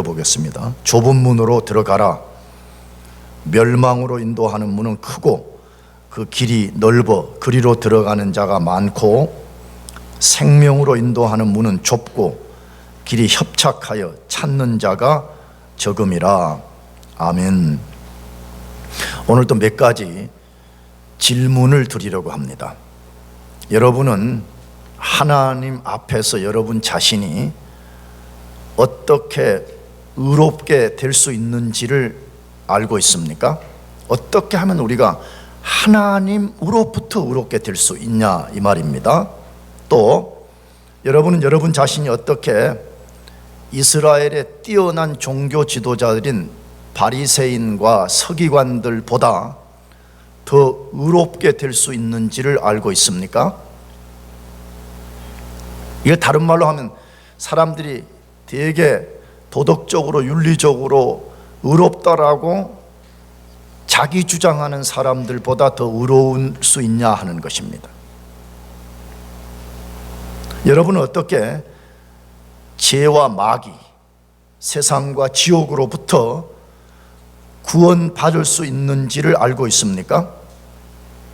읽어보겠습니다. 좁은 문으로 들어가라. 멸망으로 인도하는 문은 크고 그 길이 넓어 그리로 들어가는 자가 많고, 생명으로 인도하는 문은 좁고 길이 협착하여 찾는 자가 적음이라. 아멘. 오늘 또 몇 가지 질문을 드리려고 합니다. 여러분은 하나님 앞에서 여러분 자신이 어떻게 의롭게 될 수 있는지를 알고 있습니까? 어떻게 하면 우리가 하나님으로부터 의롭게 될 수 있냐, 이 말입니다. 또 여러분은 여러분 자신이 어떻게 이스라엘의 뛰어난 종교 지도자들인 바리새인과 서기관들보다 더 의롭게 될 수 있는지를 알고 있습니까? 이게 다른 말로 하면 사람들이 되게 도덕적으로 윤리적으로 의롭다라고 자기 주장하는 사람들보다 더 의로울 수 있냐 하는 것입니다. 여러분은 어떻게 죄와 마귀, 세상과 지옥으로부터 구원받을 수 있는지를 알고 있습니까?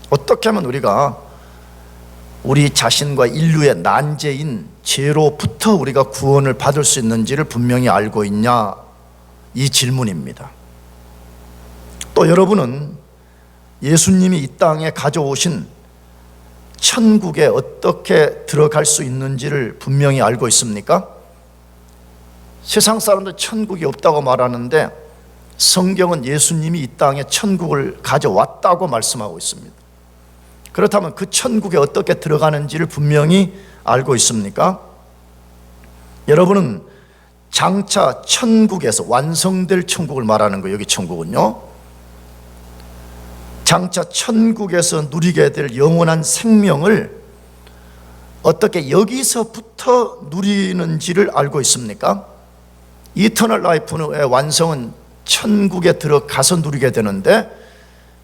어떻게 하면 우리가 우리 자신과 인류의 난제인 죄로부터 우리가 구원을 받을 수 있는지를 분명히 알고 있냐, 이 질문입니다. 또 여러분은 예수님이 이 땅에 가져오신 천국에 어떻게 들어갈 수 있는지를 분명히 알고 있습니까? 세상 사람들 천국이 없다고 말하는데 성경은 예수님이 이 땅에 천국을 가져왔다고 말씀하고 있습니다. 그렇다면 그 천국에 어떻게 들어가는지를 분명히 알고 있습니까? 여러분은 장차 천국에서 완성될 천국을 말하는 거예요. 여기 천국은요, 장차 천국에서 누리게 될 영원한 생명을 어떻게 여기서부터 누리는지를 알고 있습니까? 이터널 라이프의 완성은 천국에 들어가서 누리게 되는데,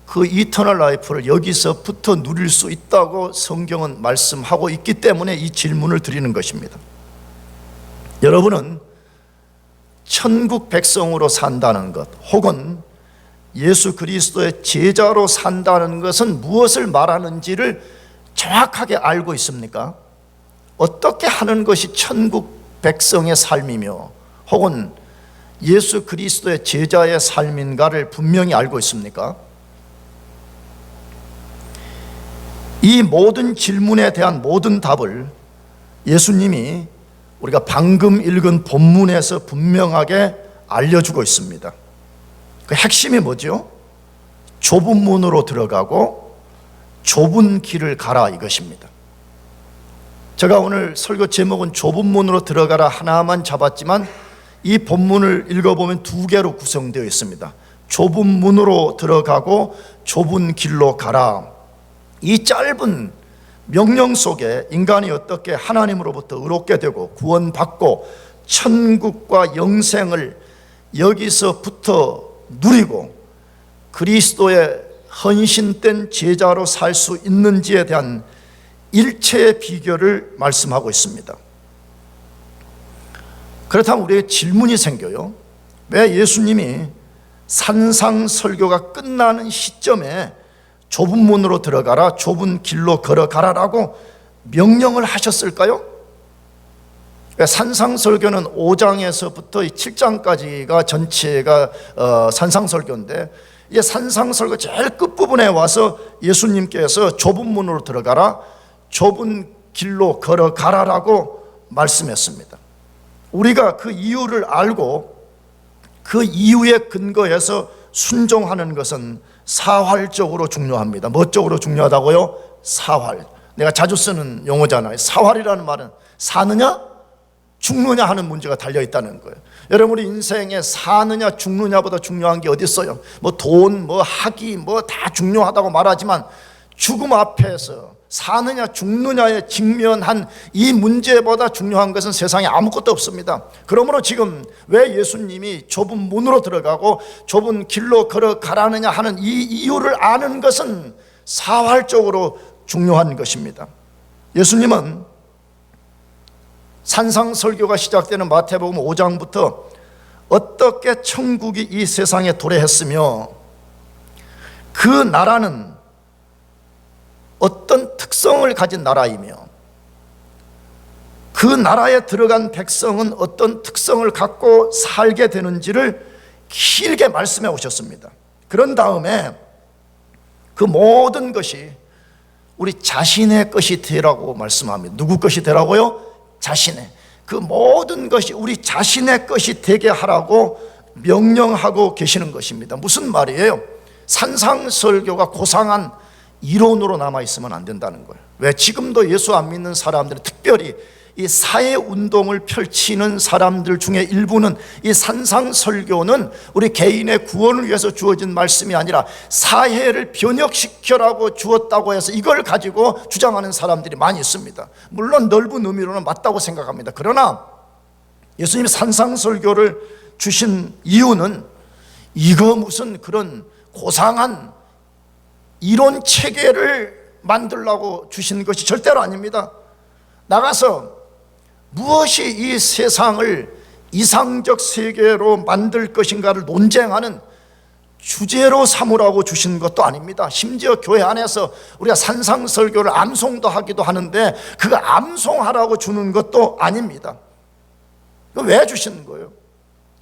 그 이터널 라이프를 여기서부터 누릴 수 있다고 성경은 말씀하고 있기 때문에 이 질문을 드리는 것입니다. 여러분은 천국 백성으로 산다는 것, 혹은 예수 그리스도의 제자로 산다는 것은 무엇을 말하는지를 정확하게 알고 있습니까? 어떻게 하는 것이 천국 백성의 삶이며 혹은 예수 그리스도의 제자의 삶인가를 분명히 알고 있습니까? 이 모든 질문에 대한 모든 답을 예수님이 우리가 방금 읽은 본문에서 분명하게 알려주고 있습니다. 그 핵심이 뭐죠? 좁은 문으로 들어가고 좁은 길을 가라, 이것입니다. 제가 오늘 설교 제목은 좁은 문으로 들어가라 하나만 잡았지만 이 본문을 읽어보면 두 개로 구성되어 있습니다. 좁은 문으로 들어가고 좁은 길로 가라. 이 짧은 명령 속에 인간이 어떻게 하나님으로부터 의롭게 되고 구원받고 천국과 영생을 여기서부터 누리고 그리스도의 헌신된 제자로 살 수 있는지에 대한 일체의 비결을 말씀하고 있습니다. 그렇다면 우리에게 질문이 생겨요. 왜 예수님이 산상설교가 끝나는 시점에 좁은 문으로 들어가라, 좁은 길로 걸어가라라고 명령을 하셨을까요? 산상설교는 5장에서부터 7장까지가 전체가 산상설교인데, 이 산상설교 제일 끝부분에 와서 예수님께서 좁은 문으로 들어가라, 좁은 길로 걸어가라라고 말씀했습니다. 우리가 그 이유를 알고 그 이유에 근거해서 순종하는 것은 사활적으로 중요합니다. 뭐 쪽으로 중요하다고요? 사활. 내가 자주 쓰는 용어잖아요. 사활이라는 말은 사느냐 죽느냐 하는 문제가 달려있다는 거예요. 여러분, 우리 인생에 사느냐 죽느냐보다 중요한 게 어디 있어요? 뭐 돈, 뭐 학위, 뭐 다 중요하다고 말하지만 죽음 앞에서 사느냐 죽느냐에 직면한 이 문제보다 중요한 것은 세상에 아무것도 없습니다. 그러므로 지금 왜 예수님이 좁은 문으로 들어가고 좁은 길로 걸어가라느냐 하는 이 이유를 아는 것은 사활적으로 중요한 것입니다. 예수님은 산상설교가 시작되는 마태복음 5장부터 어떻게 천국이 이 세상에 도래했으며 그 나라는 어떤 특성을 가진 나라이며 그 나라에 들어간 백성은 어떤 특성을 갖고 살게 되는지를 길게 말씀해 오셨습니다. 그런 다음에 그 모든 것이 우리 자신의 것이 되라고 말씀합니다. 누구 것이 되라고요? 자신의. 그 모든 것이 우리 자신의 것이 되게 하라고 명령하고 계시는 것입니다. 무슨 말이에요? 산상설교가 고상한 이론으로 남아있으면 안 된다는 거예요. 왜? 지금도 예수 안 믿는 사람들은, 특별히 이 사회운동을 펼치는 사람들 중에 일부는 이 산상설교는 우리 개인의 구원을 위해서 주어진 말씀이 아니라 사회를 변혁시켜라고 주었다고 해서 이걸 가지고 주장하는 사람들이 많이 있습니다. 물론 넓은 의미로는 맞다고 생각합니다. 그러나 예수님이 산상설교를 주신 이유는 이거 무슨 그런 고상한 이론 체계를 만들려고 주신 것이 절대로 아닙니다. 나가서 무엇이 이 세상을 이상적 세계로 만들 것인가를 논쟁하는 주제로 삼으라고 주신 것도 아닙니다. 심지어 교회 안에서 우리가 산상설교를 암송도 하기도 하는데 그거 암송하라고 주는 것도 아닙니다. 왜 주시는 거예요?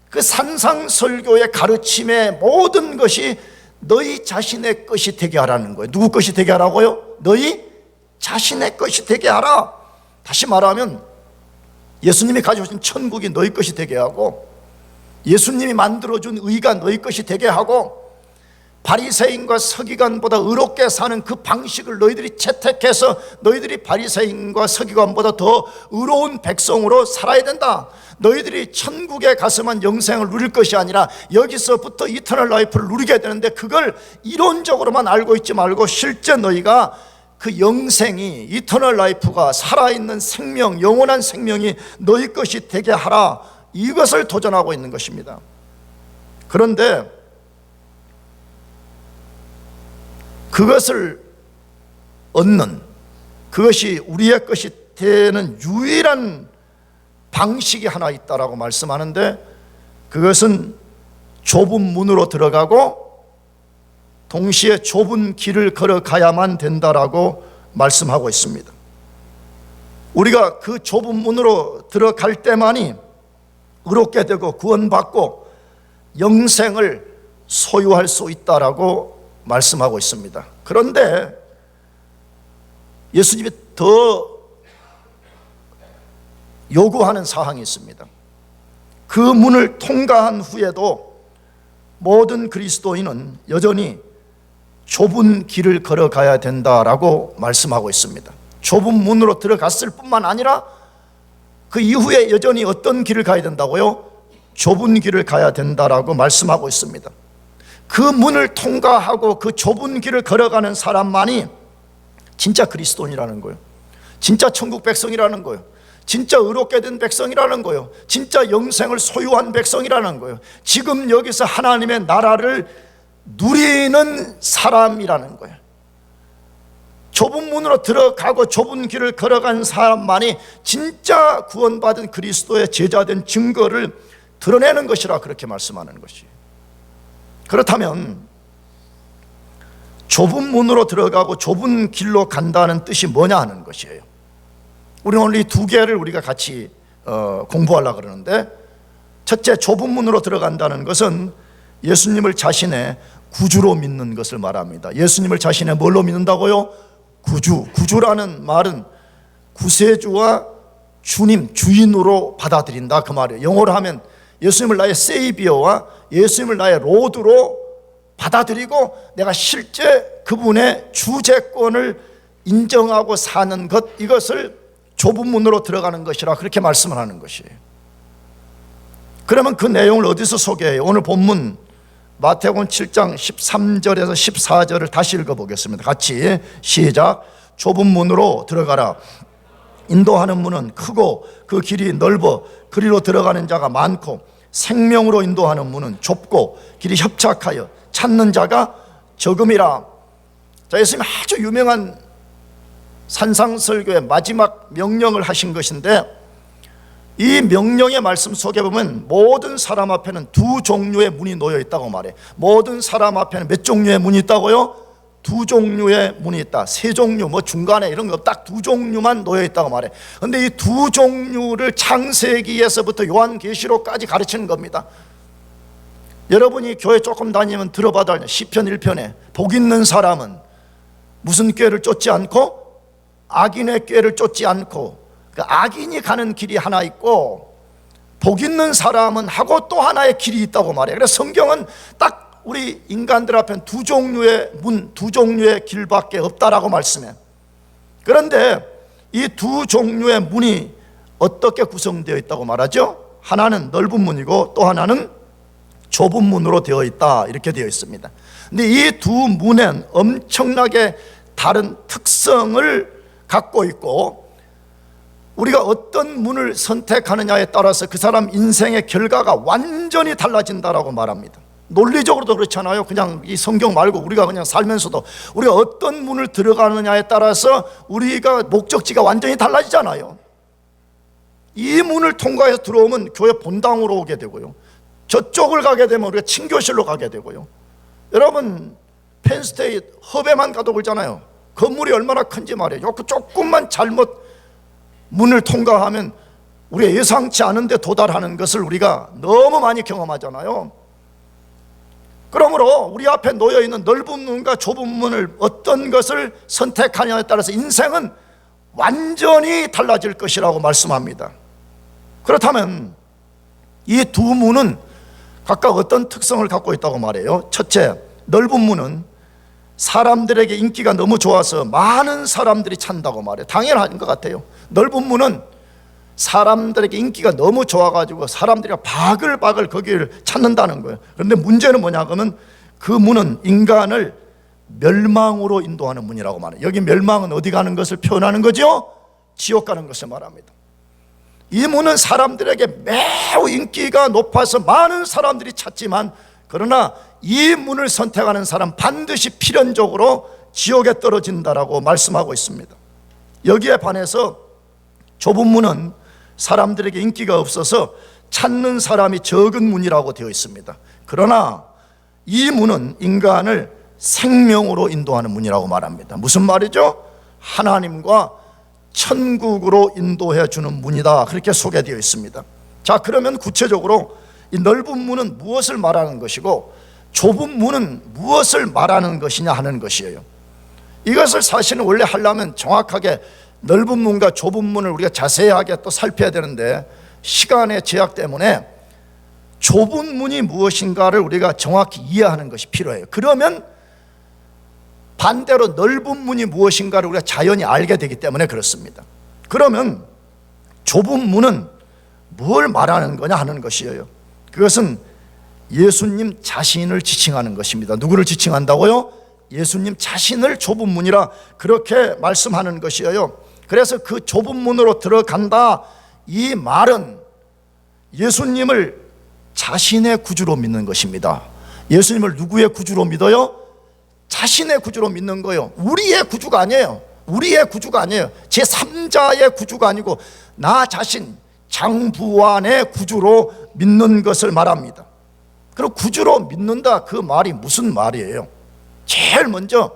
그 산상설교의 가르침의 모든 것이 너희 자신의 것이 되게 하라는 거예요. 누구 것이 되게 하라고요? 너희 자신의 것이 되게 하라. 다시 말하면 예수님이 가져오신 천국이 너희 것이 되게 하고, 예수님이 만들어준 의가 너희 것이 되게 하고, 바리새인과 서기관보다 의롭게 사는 그 방식을 너희들이 채택해서 너희들이 바리새인과 서기관보다 더 의로운 백성으로 살아야 된다. 너희들이 천국에 가서만 영생을 누릴 것이 아니라 여기서부터 이터널 라이프를 누리게 되는데, 그걸 이론적으로만 알고 있지 말고 실제 너희가 그 영생이, 이터널 라이프가, 살아있는 생명, 영원한 생명이 너희 것이 되게 하라. 이것을 도전하고 있는 것입니다. 그런데 그것을 얻는, 그것이 우리의 것이 되는 유일한 방식이 하나 있다라고 말씀하는데, 그것은 좁은 문으로 들어가고 동시에 좁은 길을 걸어가야만 된다라고 말씀하고 있습니다. 우리가 그 좁은 문으로 들어갈 때만이 의롭게 되고 구원받고 영생을 소유할 수 있다라고 말씀하고 있습니다. 그런데 예수님이 더 요구하는 사항이 있습니다. 그 문을 통과한 후에도 모든 그리스도인은 여전히 좁은 길을 걸어가야 된다라고 말씀하고 있습니다. 좁은 문으로 들어갔을 뿐만 아니라 그 이후에 여전히 어떤 길을 가야 된다고요? 좁은 길을 가야 된다라고 말씀하고 있습니다. 그 문을 통과하고 그 좁은 길을 걸어가는 사람만이 진짜 그리스도인이라는 거예요. 진짜 천국 백성이라는 거예요. 진짜 의롭게 된 백성이라는 거예요. 진짜 영생을 소유한 백성이라는 거예요. 지금 여기서 하나님의 나라를 누리는 사람이라는 거예요. 좁은 문으로 들어가고 좁은 길을 걸어간 사람만이 진짜 구원받은 그리스도의 제자된 증거를 드러내는 것이라 그렇게 말씀하는 것이에요. 그렇다면 좁은 문으로 들어가고 좁은 길로 간다는 뜻이 뭐냐 하는 것이에요. 우리는 오늘 이 두 개를 우리가 같이 공부하려고 그러는데, 첫째, 좁은 문으로 들어간다는 것은 예수님을 자신의 구주로 믿는 것을 말합니다. 예수님을 자신의 뭘로 믿는다고요? 구주. 구주라는 말은 구세주와 주님, 주인으로 받아들인다 그 말이에요. 영어로 하면 예수님을 나의 세이비어와 예수님을 나의 로드로 받아들이고 내가 실제 그분의 주재권을 인정하고 사는 것, 이것을 좁은 문으로 들어가는 것이라 그렇게 말씀을 하는 것이에요. 그러면 그 내용을 어디서 소개해요? 오늘 본문 마태복음 7장 13절에서 14절을 다시 읽어보겠습니다. 같이 시작. 좁은 문으로 들어가라. 인도하는 문은 크고 그 길이 넓어 그리로 들어가는 자가 많고, 생명으로 인도하는 문은 좁고 길이 협착하여 찾는 자가 적음이라. 자, 예수님이 아주 유명한 산상설교의 마지막 명령을 하신 것인데, 이 명령의 말씀 속에 보면 모든 사람 앞에는 두 종류의 문이 놓여 있다고 말해. 모든 사람 앞에는 몇 종류의 문이 있다고요? 두 종류의 문이 있다. 세 종류, 뭐 중간에 이런 거 딱 두 종류만 놓여 있다고 말해. 근데 이 두 종류를 창세기에서부터 요한계시록까지 가르치는 겁니다. 여러분이 교회 조금 다니면 들어봐도 알죠. 시편 1편에 복 있는 사람은 무슨 꾀를 쫓지 않고 악인의 꾀를 쫓지 않고, 그 악인이 가는 길이 하나 있고 복 있는 사람은 하고 또 하나의 길이 있다고 말해요. 그래서 성경은 딱 우리 인간들 앞엔 두 종류의 문, 두 종류의 길밖에 없다라고 말씀해. 그런데 이 두 종류의 문이 어떻게 구성되어 있다고 말하죠? 하나는 넓은 문이고 또 하나는 좁은 문으로 되어 있다, 이렇게 되어 있습니다. 근데 이 두 문엔 엄청나게 다른 특성을 갖고 있고, 우리가 어떤 문을 선택하느냐에 따라서 그 사람 인생의 결과가 완전히 달라진다라고 말합니다. 논리적으로도 그렇잖아요. 그냥 이 성경 말고 우리가 그냥 살면서도 우리가 어떤 문을 들어가느냐에 따라서 우리가 목적지가 완전히 달라지잖아요. 이 문을 통과해서 들어오면 교회 본당으로 오게 되고요, 저쪽을 가게 되면 우리가 친교실로 가게 되고요. 여러분 펜스테이트 허베만 가도 그렇잖아요. 건물이 얼마나 큰지 말이에요. 그 조금만 잘못 문을 통과하면 우리가 예상치 않은 데 도달하는 것을 우리가 너무 많이 경험하잖아요. 그러므로 우리 앞에 놓여있는 넓은 문과 좁은 문을 어떤 것을 선택하냐에 따라서 인생은 완전히 달라질 것이라고 말씀합니다. 그렇다면 이 두 문은 각각 어떤 특성을 갖고 있다고 말해요? 첫째, 넓은 문은 사람들에게 인기가 너무 좋아서 많은 사람들이 찬다고 말해요. 당연한 것 같아요. 넓은 문은 사람들에게 인기가 너무 좋아가지고 사람들이 바글바글 거기를 찾는다는 거예요. 그런데 문제는 뭐냐 그러면 그 문은 인간을 멸망으로 인도하는 문이라고 말해요. 여기 멸망은 어디 가는 것을 표현하는 거죠? 지옥 가는 것을 말합니다. 이 문은 사람들에게 매우 인기가 높아서 많은 사람들이 찾지만, 그러나 이 문을 선택하는 사람 반드시 필연적으로 지옥에 떨어진다라고 말씀하고 있습니다. 여기에 반해서 좁은 문은 사람들에게 인기가 없어서 찾는 사람이 적은 문이라고 되어 있습니다. 그러나 이 문은 인간을 생명으로 인도하는 문이라고 말합니다. 무슨 말이죠? 하나님과 천국으로 인도해 주는 문이다, 그렇게 소개되어 있습니다. 자, 그러면 구체적으로 이 넓은 문은 무엇을 말하는 것이고 좁은 문은 무엇을 말하는 것이냐 하는 것이에요. 이것을 사실은 원래 하려면 정확하게 넓은 문과 좁은 문을 우리가 자세하게 또 살펴야 되는데 시간의 제약 때문에 좁은 문이 무엇인가를 우리가 정확히 이해하는 것이 필요해요. 그러면 반대로 넓은 문이 무엇인가를 우리가 자연히 알게 되기 때문에 그렇습니다. 그러면 좁은 문은 뭘 말하는 거냐 하는 것이에요. 그것은 예수님 자신을 지칭하는 것입니다. 누구를 지칭한다고요? 예수님 자신을 좁은 문이라 그렇게 말씀하는 것이에요. 그래서 그 좁은 문으로 들어간다, 이 말은 예수님을 자신의 구주로 믿는 것입니다. 예수님을 누구의 구주로 믿어요? 자신의 구주로 믿는 거예요. 우리의 구주가 아니에요. 우리의 구주가 아니에요. 제3자의 구주가 아니고 나 자신, 장부안의 구주로 믿는 것을 말합니다. 그리고 구주로 믿는다, 그 말이 무슨 말이에요? 제일 먼저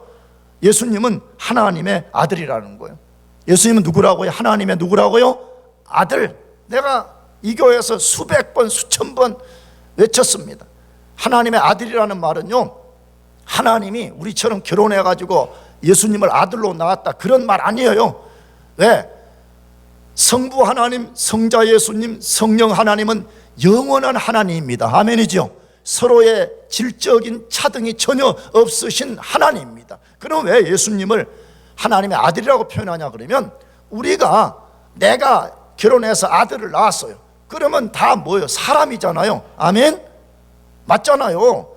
예수님은 하나님의 아들이라는 거예요. 예수님은 누구라고요? 하나님의 누구라고요? 아들. 내가 이 교회에서 수백 번, 수천 번 외쳤습니다. 하나님의 아들이라는 말은요, 하나님이 우리처럼 결혼해가지고 예수님을 아들로 낳았다, 그런 말 아니에요. 왜? 성부 하나님, 성자 예수님, 성령 하나님은 영원한 하나님입니다. 아멘이죠. 서로의 질적인 차등이 전혀 없으신 하나님입니다. 그럼 왜 예수님을 하나님의 아들이라고 표현하냐 그러면, 내가 결혼해서 아들을 낳았어요. 그러면 다 뭐예요? 사람이잖아요. 아멘? 맞잖아요.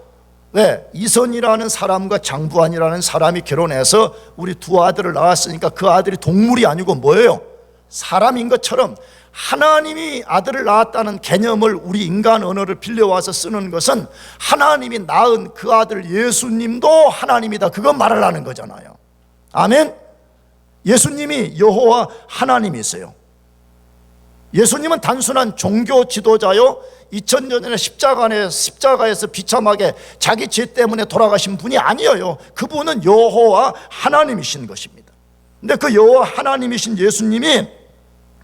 왜? 이선이라는 사람과 장부안이라는 사람이 결혼해서 우리 두 아들을 낳았으니까 그 아들이 동물이 아니고 뭐예요? 사람인 것처럼 하나님이 아들을 낳았다는 개념을 우리 인간 언어를 빌려와서 쓰는 것은 하나님이 낳은 그 아들 예수님도 하나님이다, 그건 말하려는 거잖아요. 아멘? 예수님이 여호와 하나님이세요. 예수님은 단순한 종교 지도자요 2000년 전에 십자가에서 비참하게 자기 죄 때문에 돌아가신 분이 아니에요. 그분은 여호와 하나님이신 것입니다. 근데 그 여호와 하나님이신 예수님이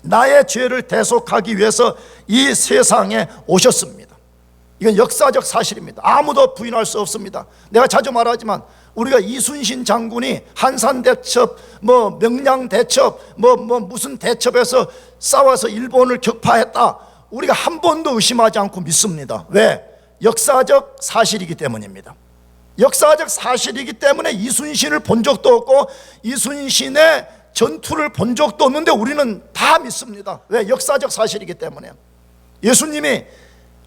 나의 죄를 대속하기 위해서 이 세상에 오셨습니다. 이건 역사적 사실입니다. 아무도 부인할 수 없습니다. 내가 자주 말하지만 우리가 이순신 장군이 한산대첩, 명량대첩, 무슨 대첩에서 싸워서 일본을 격파했다, 우리가 한 번도 의심하지 않고 믿습니다. 왜? 역사적 사실이기 때문입니다. 역사적 사실이기 때문에 이순신을 본 적도 없고 이순신의 전투를 본 적도 없는데 우리는 다 믿습니다. 왜? 역사적 사실이기 때문에. 예수님이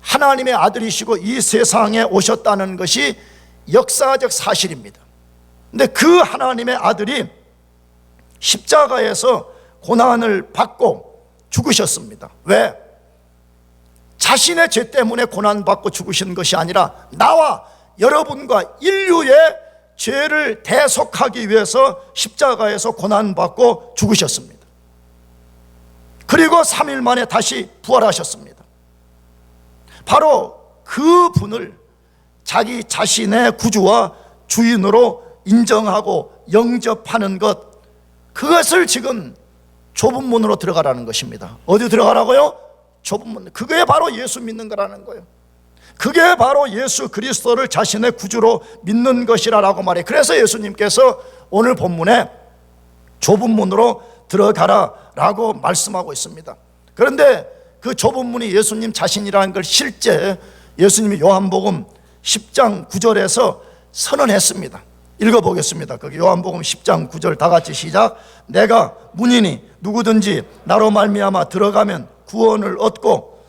하나님의 아들이시고 이 세상에 오셨다는 것이 역사적 사실입니다. 근데 그 하나님의 아들이 십자가에서 고난을 받고 죽으셨습니다. 왜? 자신의 죄 때문에 고난받고 죽으신 것이 아니라 나와 여러분과 인류의 죄를 대속하기 위해서 십자가에서 고난받고 죽으셨습니다. 그리고 3일 만에 다시 부활하셨습니다. 바로 그 분을 자기 자신의 구주와 주인으로 인정하고 영접하는 것, 그것을 지금 좁은 문으로 들어가라는 것입니다. 어디 들어가라고요? 좁은 문. 그게 바로 예수 믿는 거라는 거예요. 그게 바로 예수 그리스도를 자신의 구주로 믿는 것이라고 말해요. 그래서 예수님께서 오늘 본문에 좁은 문으로 들어가라 라고 말씀하고 있습니다. 그런데 그 좁은 문이 예수님 자신이라는 걸 실제 예수님이 요한복음 10장 9절에서 선언했습니다. 읽어보겠습니다. 거기 요한복음 10장 9절 다 같이 시작. 내가 문이니 누구든지 나로 말미암아 들어가면 구원을 얻고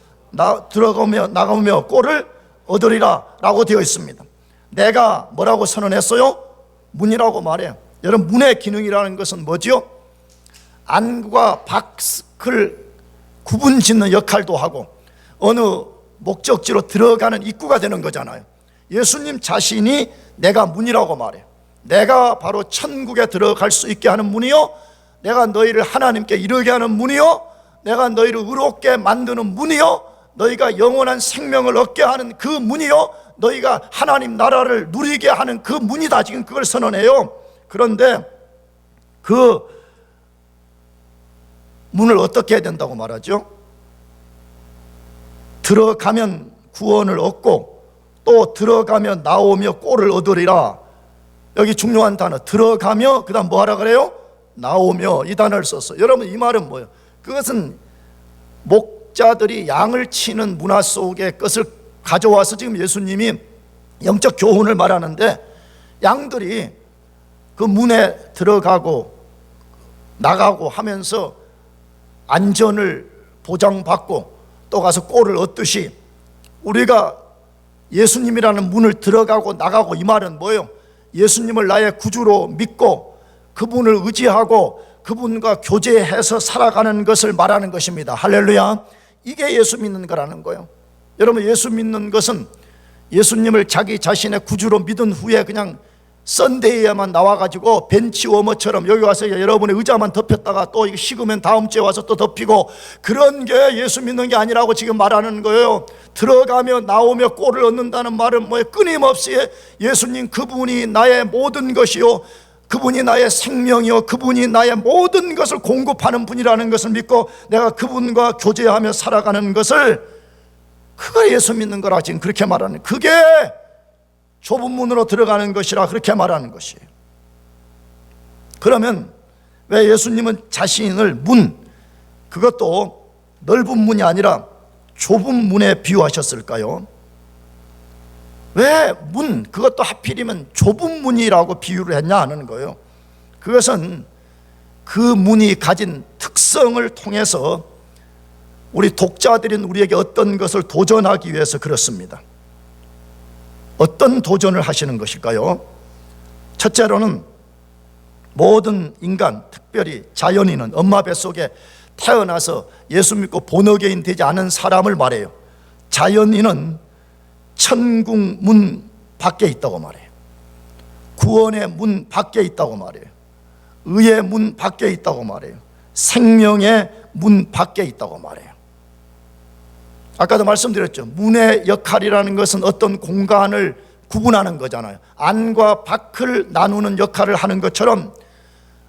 들어가며 나가며 꼴을 얻으리라 라고 되어 있습니다. 내가 뭐라고 선언했어요? 문이라고 말해요. 여러분, 문의 기능이라는 것은 뭐지요? 안과 밖을 구분 짓는 역할도 하고 어느 목적지로 들어가는 입구가 되는 거잖아요. 예수님 자신이 내가 문이라고 말해요. 내가 바로 천국에 들어갈 수 있게 하는 문이요, 내가 너희를 하나님께 이르게 하는 문이요, 내가 너희를 의롭게 만드는 문이요, 너희가 영원한 생명을 얻게 하는 그 문이요, 너희가 하나님 나라를 누리게 하는 그 문이다. 지금 그걸 선언해요. 그런데 그 문을 어떻게 해야 된다고 말하죠? 들어가면 구원을 얻고 또 들어가며 나오며 꼴을 얻으리라. 여기 중요한 단어, 들어가며 그 다음 뭐 하라 그래요? 나오며, 이 단어를 썼어요. 여러분, 이 말은 뭐예요? 그것은 목자들이 양을 치는 문화 속의 것을 가져와서 지금 예수님이 영적 교훈을 말하는데, 양들이 그 문에 들어가고 나가고 하면서 안전을 보장받고 또 가서 꼴을 얻듯이 우리가 예수님이라는 문을 들어가고 나가고, 이 말은 뭐예요? 예수님을 나의 구주로 믿고 그분을 의지하고 그분과 교제해서 살아가는 것을 말하는 것입니다. 할렐루야. 이게 예수 믿는 거라는 거예요. 여러분, 예수 믿는 것은 예수님을 자기 자신의 구주로 믿은 후에 그냥 썬데이에만 나와가지고 벤치워머처럼 여기 와서 여러분의 의자만 덮였다가 또 이거 식으면 다음 주에 와서 또 덮이고, 그런 게 예수 믿는 게 아니라고 지금 말하는 거예요. 들어가며 나오며 꼴을 얻는다는 말은 뭐예요? 끊임없이 예수님 그분이 나의 모든 것이요, 그분이 나의 생명이요, 그분이 나의 모든 것을 공급하는 분이라는 것을 믿고 내가 그분과 교제하며 살아가는 것을, 그걸 예수 믿는 거라 지금 그렇게 말하는, 그게 좁은 문으로 들어가는 것이라 그렇게 말하는 것이에요. 그러면 왜 예수님은 자신을 문, 그것도 넓은 문이 아니라 좁은 문에 비유하셨을까요? 왜 문, 그것도 하필이면 좁은 문이라고 비유를 했냐 하는 거예요. 그것은 그 문이 가진 특성을 통해서 우리 독자들인 우리에게 어떤 것을 도전하기 위해서 그렇습니다. 어떤 도전을 하시는 것일까요? 첫째로는 모든 인간, 특별히 자연인은 엄마 뱃속에 태어나서 예수 믿고 본어게인 되지 않은 사람을 말해요. 자연인은 천국 문 밖에 있다고 말해요. 구원의 문 밖에 있다고 말해요. 의의 문 밖에 있다고 말해요. 생명의 문 밖에 있다고 말해요. 아까도 말씀드렸죠. 문의 역할이라는 것은 어떤 공간을 구분하는 거잖아요. 안과 밖을 나누는 역할을 하는 것처럼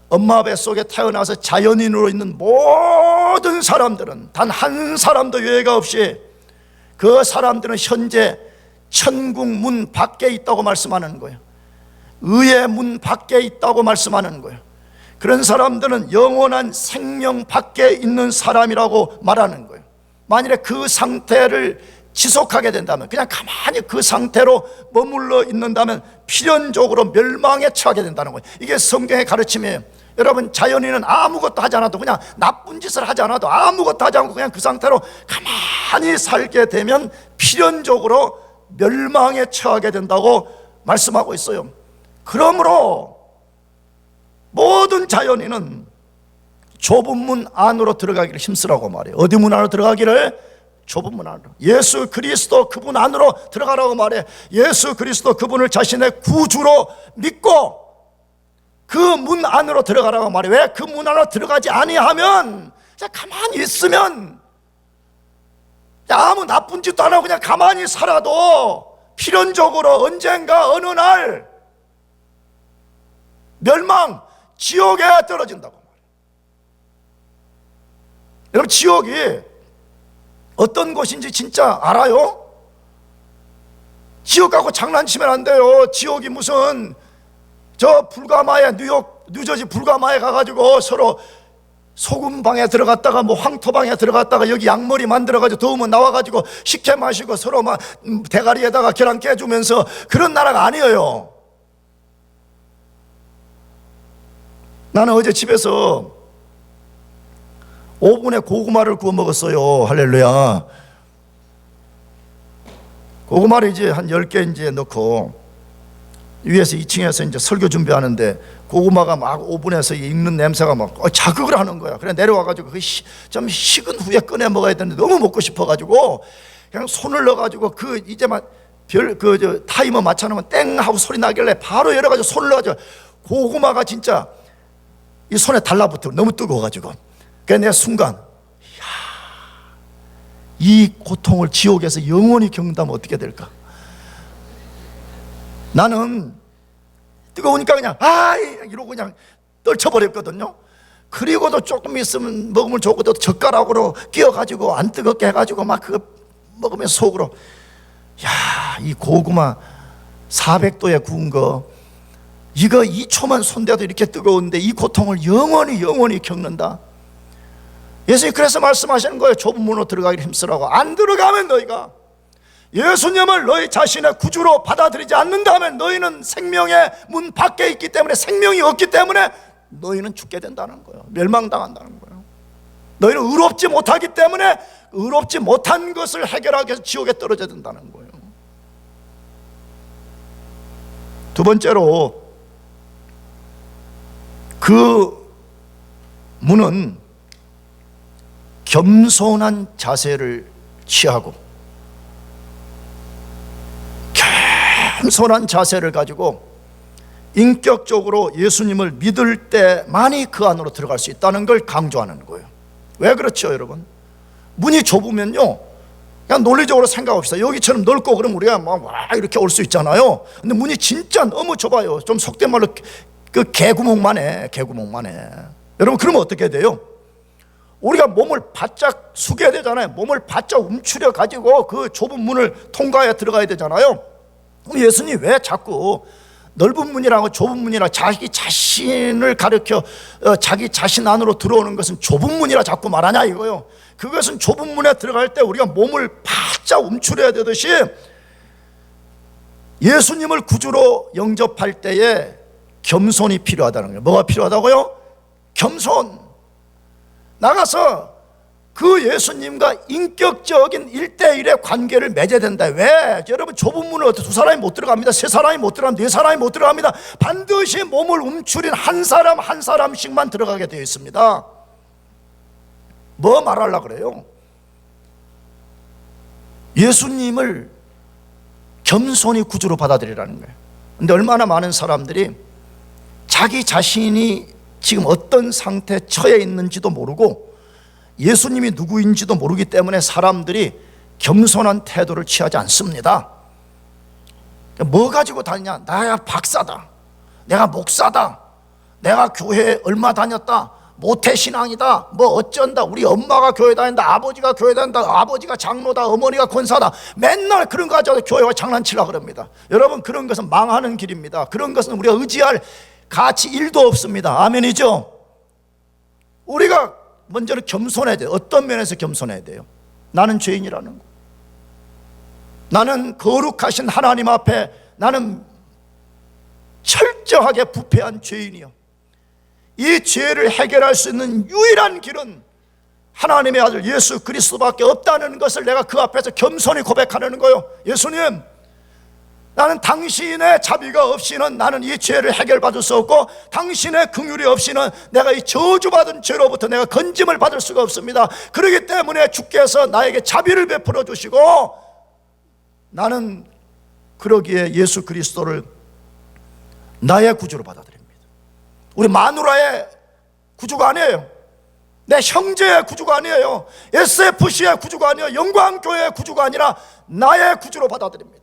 엄마 뱃속에 태어나서 자연인으로 있는 모든 사람들은 단 한 사람도 예외가 없이 그 사람들은 현재 천국 문 밖에 있다고 말씀하는 거예요. 의의 문 밖에 있다고 말씀하는 거예요. 그런 사람들은 영원한 생명 밖에 있는 사람이라고 말하는 거예요. 만일에 그 상태를 지속하게 된다면, 그냥 가만히 그 상태로 머물러 있는다면 필연적으로 멸망에 처하게 된다는 거예요. 이게 성경의 가르침이에요. 여러분, 자연인은 아무것도 하지 않아도, 그냥 나쁜 짓을 하지 않아도 아무것도 하지 않고 그냥 그 상태로 가만히 살게 되면 필연적으로 멸망에 처하게 된다고 말씀하고 있어요. 그러므로 모든 자연인은 좁은 문 안으로 들어가기를 힘쓰라고 말해요. 어디 문 안으로 들어가기를? 좁은 문 안으로. 예수 그리스도 그분 안으로 들어가라고 말해. 예수 그리스도 그분을 자신의 구주로 믿고 그 문 안으로 들어가라고 말해. 왜? 그 문 안으로 들어가지 아니하면 그냥 가만히 있으면, 아무 나쁜 짓도 안 하고 그냥 가만히 살아도 필연적으로 언젠가 어느 날 멸망, 지옥에 떨어진다고 말해요. 여러분, 지옥이 어떤 곳인지 진짜 알아요? 지옥 갖고 장난치면 안 돼요. 지옥이 무슨 저 불가마에, 뉴저지 불가마에 가가지고 서로 소금방에 들어갔다가 뭐 황토방에 들어갔다가 여기 양머리 만들어가지고 더우면 나와가지고 식혜 마시고 서로 막 대가리에다가 계란 깨주면서 그런 나라가 아니에요. 나는 어제 집에서 오븐에 고구마를 구워 먹었어요. 할렐루야. 고구마를 이제 한 10개 이제 넣고 위에서 2층에서 이제 설교 준비하는데 고구마가 막 오븐에서 익는 냄새가 막 자극을 하는 거야. 그래 내려와가지고 좀 식은 후에 꺼내 먹어야 되는데 너무 먹고 싶어가지고 그냥 손을 넣어가지고 그 이제 막 저 타이머 맞춰놓으면 땡 하고 소리 나길래 바로 열어가지고 손을 넣어가지고 고구마가 진짜 이 손에 달라붙어. 너무 뜨거워가지고. 그래서 내가 순간, 이 고통을 지옥에서 영원히 겪는다면 어떻게 될까? 나는 뜨거우니까 그냥 이러고 그냥 떨쳐버렸거든요. 그리고도 조금 있으면 먹으면 좋고도 젓가락으로 끼워가지고 안 뜨겁게 해가지고 막 그거 먹으면 속으로, 이 고구마 400도에 구운 거 이거 2초만 손대도 이렇게 뜨거운데 이 고통을 영원히 겪는다. 예수님이 그래서 말씀하시는 거예요. 좁은 문으로 들어가기를 힘쓰라고. 안 들어가면 너희가 예수님을 너희 자신의 구주로 받아들이지 않는다면 너희는 생명의 문 밖에 있기 때문에, 생명이 없기 때문에 너희는 죽게 된다는 거예요. 멸망당한다는 거예요. 너희는 의롭지 못하기 때문에 의롭지 못한 것을 해결하기 위해서 지옥에 떨어져야 된다는 거예요. 두 번째로, 그 문은 겸손한 자세를 취하고, 겸손한 자세를 가지고 인격적으로 예수님을 믿을 때만이 그 안으로 들어갈 수 있다는 걸 강조하는 거예요. 왜 그렇죠, 여러분? 문이 좁으면요, 그냥 논리적으로 생각합시다. 여기처럼 넓고 그러면 우리가 막 이렇게 올 수 있잖아요. 근데 문이 진짜 너무 좁아요. 좀 속된 말로 그 개구멍만 해. 여러분, 그러면 어떻게 돼요? 우리가 몸을 바짝 숙여야 되잖아요. 몸을 바짝 움츠려 가지고 그 좁은 문을 통과해 들어가야 되잖아요. 그럼 예수님 왜 자꾸 넓은 문이라고 좁은 문이라, 자기 자신을 가르쳐 자기 자신 안으로 들어오는 것은 좁은 문이라 자꾸 말하냐 이거요. 그것은 좁은 문에 들어갈 때 우리가 몸을 바짝 움츠려야 되듯이 예수님을 구주로 영접할 때에 겸손이 필요하다는 거예요. 뭐가 필요하다고요? 겸손. 나가서 그 예수님과 인격적인 1대1의 관계를 맺어야 된다. 왜? 여러분, 좁은 문을 두 사람이 못 들어갑니다. 세 사람이 못 들어갑니다. 네 사람이 못 들어갑니다. 반드시 몸을 움츠린 한 사람 한 사람씩만 들어가게 되어 있습니다. 뭐 말하려고 그래요? 예수님을 겸손히 구주로 받아들이라는 거예요. 근데 얼마나 많은 사람들이 자기 자신이 지금 어떤 상태에 처해 있는지도 모르고 예수님이 누구인지도 모르기 때문에 사람들이 겸손한 태도를 취하지 않습니다. 뭐 가지고 다니냐? 나야 박사다, 내가 목사다, 내가 교회에 얼마 다녔다, 모태신앙이다, 뭐 어쩐다, 우리 엄마가 교회 다닌다, 아버지가 교회 다닌다, 아버지가 장로다, 어머니가 권사다, 맨날 그런 거 가지고 교회와 장난치려고 그럽니다. 여러분, 그런 것은 망하는 길입니다. 그런 것은 우리가 의지할 가치 1도 없습니다. 아멘이죠? 우리가 먼저는 겸손해야 돼요. 어떤 면에서 겸손해야 돼요? 나는 죄인이라는 거, 나는 거룩하신 하나님 앞에 나는 철저하게 부패한 죄인이요, 이 죄를 해결할 수 있는 유일한 길은 하나님의 아들 예수 그리스도밖에 없다는 것을 내가 그 앞에서 겸손히 고백하려는 거예요. 예수님, 나는 당신의 자비가 없이는 나는 이 죄를 해결받을 수 없고, 당신의 긍휼이 없이는 내가 이 저주받은 죄로부터 내가 건짐을 받을 수가 없습니다. 그렇기 때문에 주께서 나에게 자비를 베풀어 주시고, 나는 그러기에 예수 그리스도를 나의 구주로 받아들입니다. 우리 마누라의 구주가 아니에요, 내 형제의 구주가 아니에요, SFC의 구주가 아니에요, 영광교회의 구주가 아니라 나의 구주로 받아들입니다.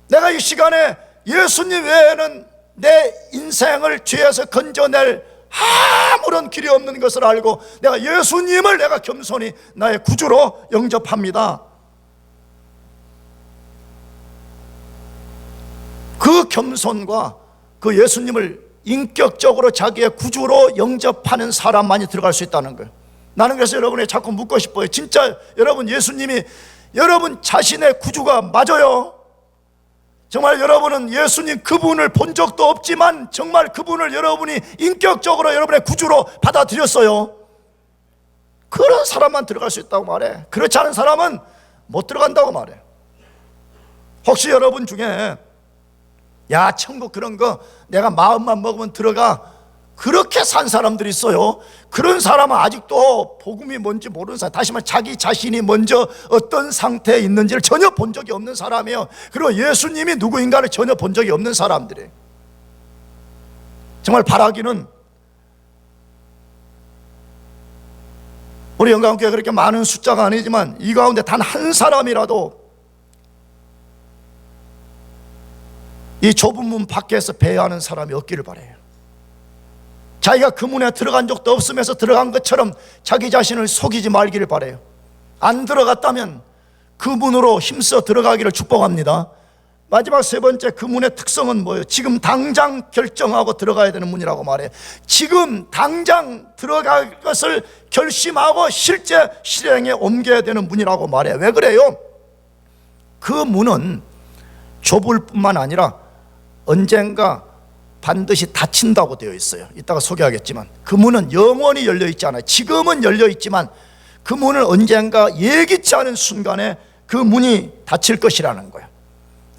내가 이 시간에 예수님 외에는 내 인생을 죄에서 건져낼 아무런 길이 없는 것을 알고 내가 예수님을 내가 겸손히 나의 구주로 영접합니다. 그 겸손과 그 예수님을 인격적으로 자기의 구주로 영접하는 사람만이 들어갈 수 있다는 거예요. 나는 그래서 여러분에게 자꾸 묻고 싶어요. 진짜 여러분 예수님이 여러분 자신의 구주가 맞아요? 정말 여러분은 예수님 그분을 본 적도 없지만 정말 그분을 여러분이 인격적으로 여러분의 구주로 받아들였어요? 그런 사람만 들어갈 수 있다고 말해. 그렇지 않은 사람은 못 들어간다고 말해. 혹시 여러분 중에 야, 천국 그런 거 내가 마음만 먹으면 들어가, 그렇게 산 사람들이 있어요. 그런 사람은 아직도 복음이 뭔지 모르는 사람, 다시 말해 자기 자신이 먼저 어떤 상태에 있는지를 전혀 본 적이 없는 사람이에요. 그리고 예수님이 누구인가를 전혀 본 적이 없는 사람들이에요. 정말 바라기는 우리 영광교회 그렇게 많은 숫자가 아니지만 이 가운데 단 한 사람이라도 이 좁은 문 밖에서 배회하는 사람이 없기를 바라요. 자기가 그 문에 들어간 적도 없으면서 들어간 것처럼 자기 자신을 속이지 말기를 바라요. 안 들어갔다면 그 문으로 힘써 들어가기를 축복합니다. 마지막 세 번째, 그 문의 특성은 뭐예요? 지금 당장 결정하고 들어가야 되는 문이라고 말해요. 지금 당장 들어갈 것을 결심하고 실제 실행에 옮겨야 되는 문이라고 말해요. 왜 그래요? 그 문은 좁을 뿐만 아니라 언젠가 반드시 닫힌다고 되어 있어요. 이따가 소개하겠지만 그 문은 영원히 열려 있지 않아요. 지금은 열려 있지만 그 문은 언젠가 예기치 않은 순간에 그 문이 닫힐 것이라는 거예요.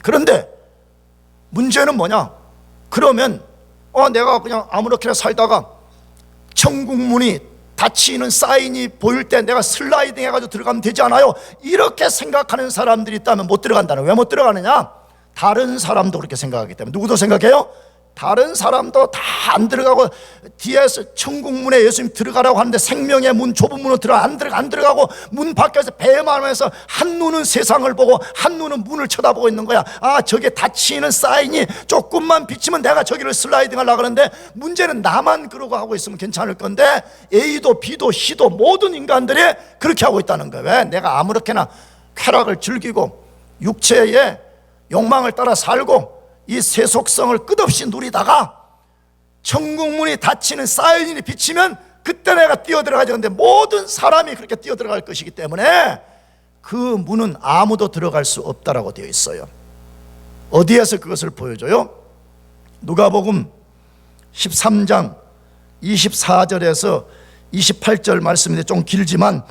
그런데 문제는 뭐냐? 그러면 내가 그냥 아무렇게나 살다가 천국 문이 닫히는 사인이 보일 때 내가 슬라이딩 해가지고 들어가면 되지 않아요? 이렇게 생각하는 사람들이 있다면 못 들어간다는 거예요. 왜 못 들어가느냐? 다른 사람도 그렇게 생각하기 때문에. 누구도 생각해요? 다른 사람도 다 안 들어가고 뒤에서 천국문에 예수님 들어가라고 하는데 생명의 문, 좁은 문으로 안 들어가고 문 밖에서 배만 하면서 한 눈은 세상을 보고 한 눈은 문을 쳐다보고 있는 거야. 아, 저게 닫히는 사인이 조금만 비치면 내가 저기를 슬라이딩 하려고 하는데, 문제는 나만 그러고 하고 있으면 괜찮을 건데 A도 B도 C도 모든 인간들이 그렇게 하고 있다는 거야. 왜? 내가 아무렇게나 쾌락을 즐기고 육체의 욕망을 따라 살고 이 세속성을 끝없이 누리다가 천국문이 닫히는 사인이 비치면 그때 내가 뛰어들어가야 되는데 모든 사람이 그렇게 뛰어들어갈 것이기 때문에 그 문은 아무도 들어갈 수 없다라고 되어 있어요. 어디에서 그것을 보여줘요? 누가복음 13장 24절에서 28절 말씀인데 좀 길지만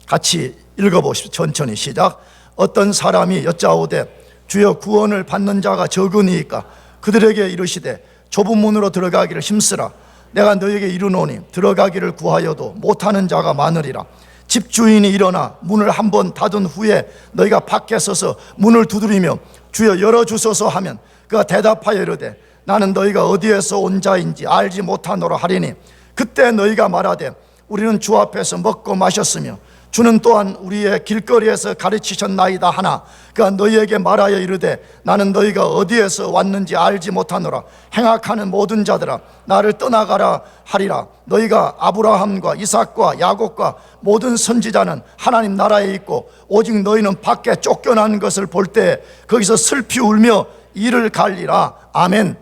같이 읽어보십시오. 천천히 시작. 어떤 사람이 여짜오되 주여 구원을 받는 자가 적으니까 그들에게 이르시되 좁은 문으로 들어가기를 힘쓰라. 내가 너에게 이르노니 들어가기를 구하여도 못하는 자가 많으리라. 집주인이 일어나 문을 한번 닫은 후에 너희가 밖에 서서 문을 두드리며 주여 열어주소서 하면 그가 대답하여 이르되 나는 너희가 어디에서 온 자인지 알지 못하노라 하리니 그때 너희가 말하되 우리는 주 앞에서 먹고 마셨으며 주는 또한 우리의 길거리에서 가르치셨나이다 하나 그가 너희에게 말하여 이르되 나는 너희가 어디에서 왔는지 알지 못하노라. 행악하는 모든 자들아 나를 떠나가라 하리라. 너희가 아브라함과 이삭과 야곱과 모든 선지자는 하나님 나라에 있고 오직 너희는 밖에 쫓겨난 것을 볼 때 거기서 슬피 울며 이를 갈리라. 아멘.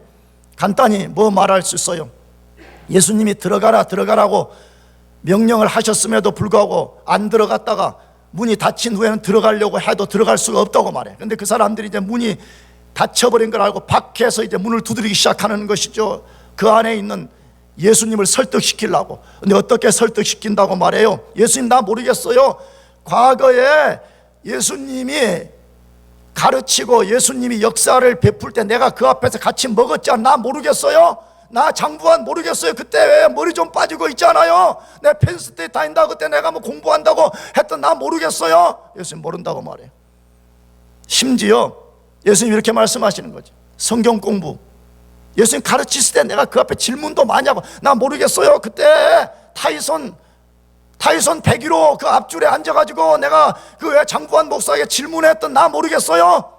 간단히 뭐 말할 수 있어요? 예수님이 들어가라고 명령을 하셨음에도 불구하고 안 들어갔다가 문이 닫힌 후에는 들어가려고 해도 들어갈 수가 없다고 말해. 근데 그 사람들이 이제 문이 닫혀버린 걸 알고 밖에서 이제 문을 두드리기 시작하는 것이죠. 그 안에 있는 예수님을 설득시키려고. 근데 어떻게 설득시킨다고 말해요? 예수님 나 모르겠어요. 과거에 예수님이 가르치고 예수님이 역사를 베풀 때 내가 그 앞에서 같이 먹었잖아. 나 모르겠어요. 나 장부한 모르겠어요. 그때 왜 머리 좀 빠지고 있잖아요. 내 펜스테이 다닌다고 그때 내가 뭐 공부한다고 했던 나 모르겠어요. 예수님 모른다고 말해요. 심지어 예수님 이렇게 말씀하시는 거죠. 성경 공부 예수님 가르치실 때 내가 그 앞에 질문도 많이 하고 나 모르겠어요. 그때 타이손 101호 그 앞줄에 앉아가지고 내가 그 왜 장부한 목사에게 질문했던 나 모르겠어요.